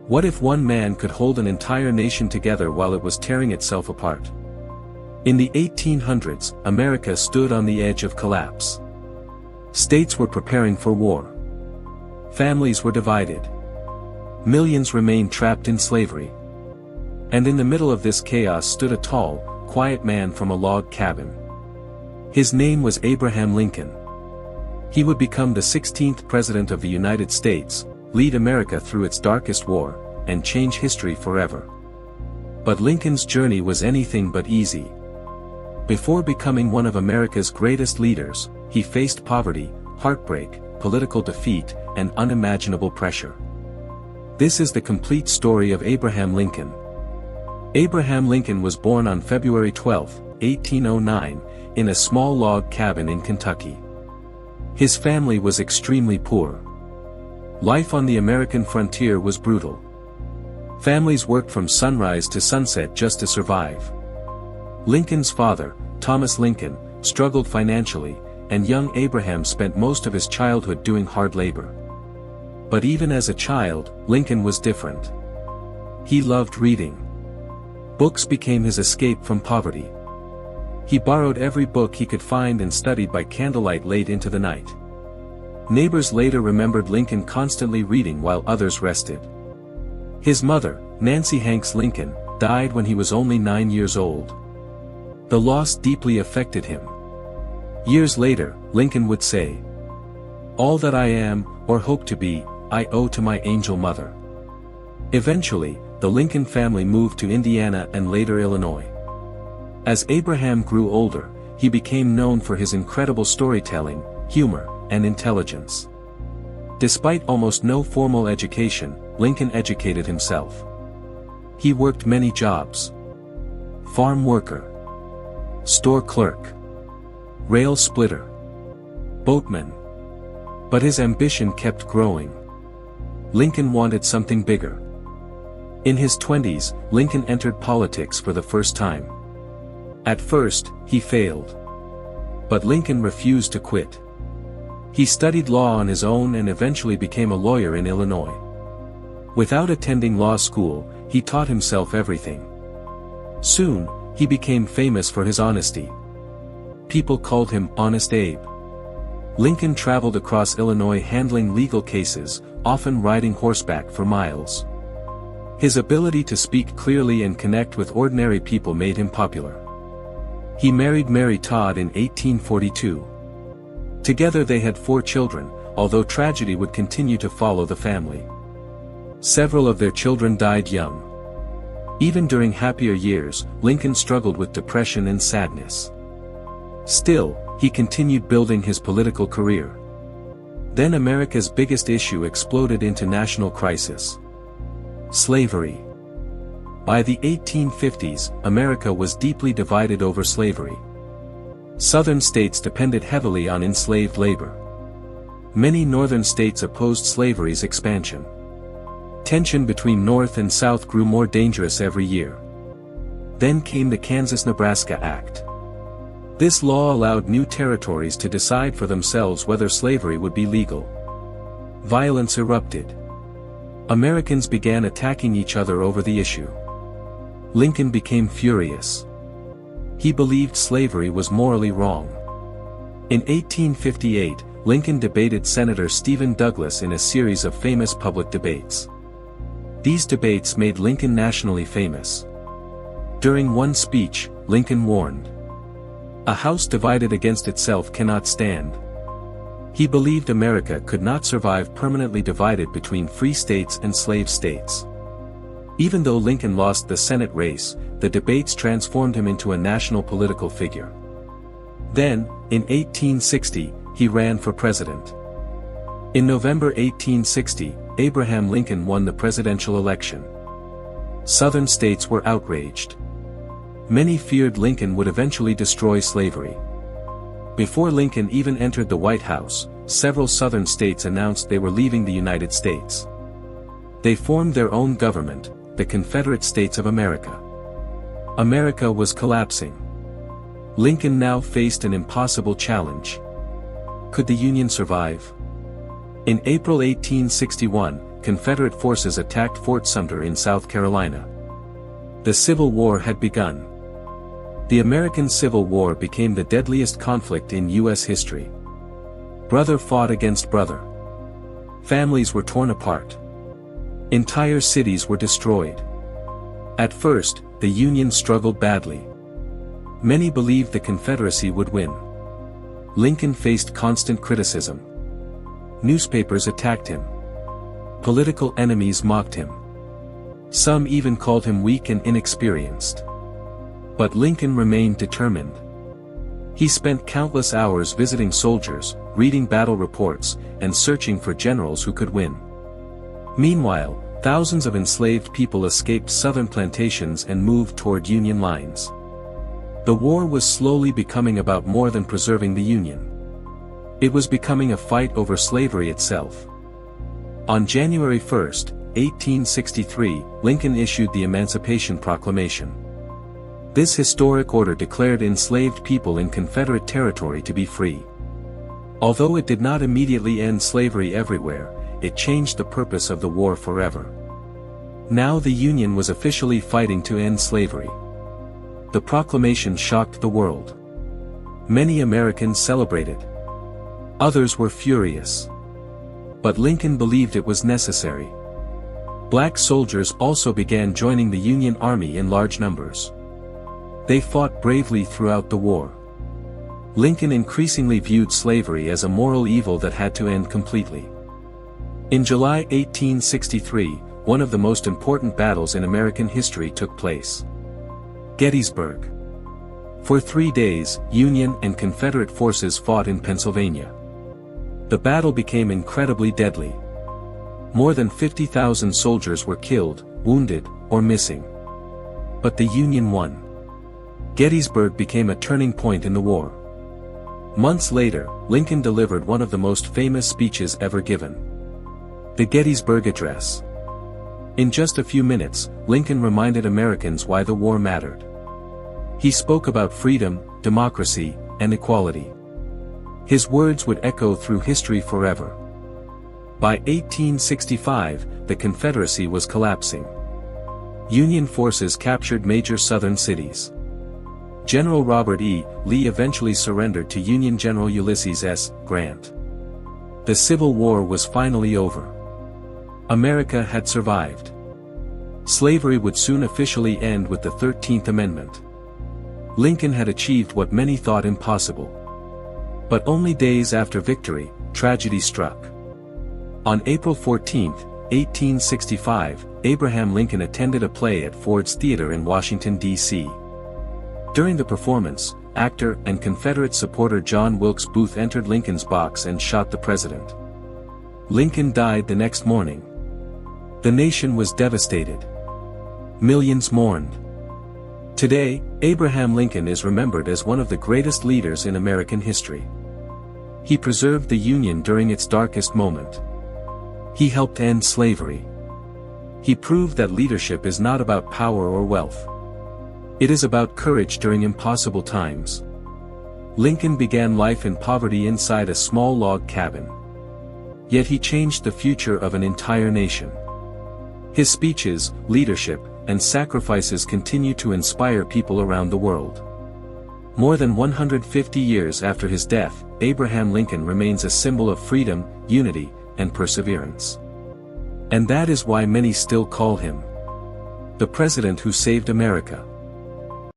What if one man could hold an entire nation together while it was tearing itself apart? In the 1800s, America stood on the edge of collapse. States were preparing for war. Families were divided. Millions remained trapped in slavery. And in the middle of this chaos stood a tall, quiet man from a log cabin. His name was Abraham Lincoln. He would become the 16th President of the United States, lead America through its darkest war, and change history forever. But Lincoln's journey was anything but easy. Before becoming one of America's greatest leaders, he faced poverty, heartbreak, political defeat, and unimaginable pressure. This is the complete story of Abraham Lincoln. Abraham Lincoln was born on February 12, 1809, in a small log cabin in Kentucky. His family was extremely poor. Life on the American frontier was brutal. Families worked from sunrise to sunset just to survive. Lincoln's father, Thomas Lincoln, struggled financially, and young Abraham spent most of his childhood doing hard labor. But even as a child, Lincoln was different. He loved reading. Books became his escape from poverty. He borrowed every book he could find and studied by candlelight late into the night. Neighbors later remembered Lincoln constantly reading while others rested. His mother, Nancy Hanks Lincoln, died when he was only 9 years old. The loss deeply affected him. Years later, Lincoln would say, "All that I am, or hope to be, I owe to my angel mother." Eventually, the Lincoln family moved to Indiana and later Illinois. As Abraham grew older, he became known for his incredible storytelling, humor, and intelligence. Despite almost no formal education, Lincoln educated himself. He worked many jobs: farm worker, store clerk, rail splitter, boatman. But his ambition kept growing. Lincoln wanted something bigger. In his 20s, Lincoln entered politics for the first time. At first, he failed. But Lincoln refused to quit. He studied law on his own and eventually became a lawyer in Illinois. Without attending law school, he taught himself everything. Soon, he became famous for his honesty. People called him Honest Abe. Lincoln traveled across Illinois handling legal cases, often riding horseback for miles. His ability to speak clearly and connect with ordinary people made him popular. He married Mary Todd in 1842. Together they had 4 children, although tragedy would continue to follow the family. Several of their children died young. Even during happier years, Lincoln struggled with depression and sadness. Still, he continued building his political career. Then America's biggest issue exploded into national crisis: slavery. By the 1850s, America was deeply divided over slavery. Southern states depended heavily on enslaved labor. Many northern states opposed slavery's expansion. Tension between North and South grew more dangerous every year. Then came the Kansas-Nebraska Act. This law allowed new territories to decide for themselves whether slavery would be legal. Violence erupted. Americans began attacking each other over the issue. Lincoln became furious. He believed slavery was morally wrong. In 1858, Lincoln debated Senator Stephen Douglas in a series of famous public debates. These debates made Lincoln nationally famous. During one speech, Lincoln warned, "A house divided against itself cannot stand." He believed America could not survive permanently divided between free states and slave states. Even though Lincoln lost the Senate race, the debates transformed him into a national political figure. Then, in 1860, he ran for president. In November 1860, Abraham Lincoln won the presidential election. Southern states were outraged. Many feared Lincoln would eventually destroy slavery. Before Lincoln even entered the White House, several Southern states announced they were leaving the United States. They formed their own government, the Confederate States of America. America was collapsing. Lincoln now faced an impossible challenge. Could the Union survive? In April 1861, Confederate forces attacked Fort Sumter in South Carolina. The Civil War had begun. The American Civil War became the deadliest conflict in U.S. history. Brother fought against brother. Families were torn apart. Entire cities were destroyed. At first, the Union struggled badly. Many believed the Confederacy would win. Lincoln faced constant criticism. Newspapers attacked him. Political enemies mocked him. Some even called him weak and inexperienced. But Lincoln remained determined. He spent countless hours visiting soldiers, reading battle reports, and searching for generals who could win. Meanwhile, thousands of enslaved people escaped Southern plantations and moved toward Union lines. The war was slowly becoming about more than preserving the Union. It was becoming a fight over slavery itself. On January 1, 1863, Lincoln issued the Emancipation Proclamation. This historic order declared enslaved people in Confederate territory to be free. Although it did not immediately end slavery everywhere, it changed the purpose of the war forever. Now the Union was officially fighting to end slavery. The proclamation shocked the world. Many Americans celebrated. Others were furious. But Lincoln believed it was necessary. Black soldiers also began joining the Union Army in large numbers. They fought bravely throughout the war. Lincoln increasingly viewed slavery as a moral evil that had to end completely. In July 1863, one of the most important battles in American history took place. Gettysburg. For 3 days, Union and Confederate forces fought in Pennsylvania. The battle became incredibly deadly. More than 50,000 soldiers were killed, wounded, or missing. But the Union won. Gettysburg became a turning point in the war. Months later, Lincoln delivered one of the most famous speeches ever given. The Gettysburg Address. In just a few minutes, Lincoln reminded Americans why the war mattered. He spoke about freedom, democracy, and equality. His words would echo through history forever. By 1865, the Confederacy was collapsing. Union forces captured major Southern cities. General Robert E. Lee eventually surrendered to Union General Ulysses S. Grant. The Civil War was finally over. America had survived. Slavery would soon officially end with the 13th Amendment. Lincoln had achieved what many thought impossible. But only days after victory, tragedy struck. On April 14, 1865, Abraham Lincoln attended a play at Ford's Theater in Washington, D.C. During the performance, actor and Confederate supporter John Wilkes Booth entered Lincoln's box and shot the president. Lincoln died the next morning. The nation was devastated. Millions mourned. Today, Abraham Lincoln is remembered as one of the greatest leaders in American history. He preserved the Union during its darkest moment. He helped end slavery. He proved that leadership is not about power or wealth. It is about courage during impossible times. Lincoln began life in poverty inside a small log cabin. Yet he changed the future of an entire nation. His speeches, leadership, and sacrifices continue to inspire people around the world. More than 150 years after his death, Abraham Lincoln remains a symbol of freedom, unity, and perseverance. And that is why many still call him the president who saved America.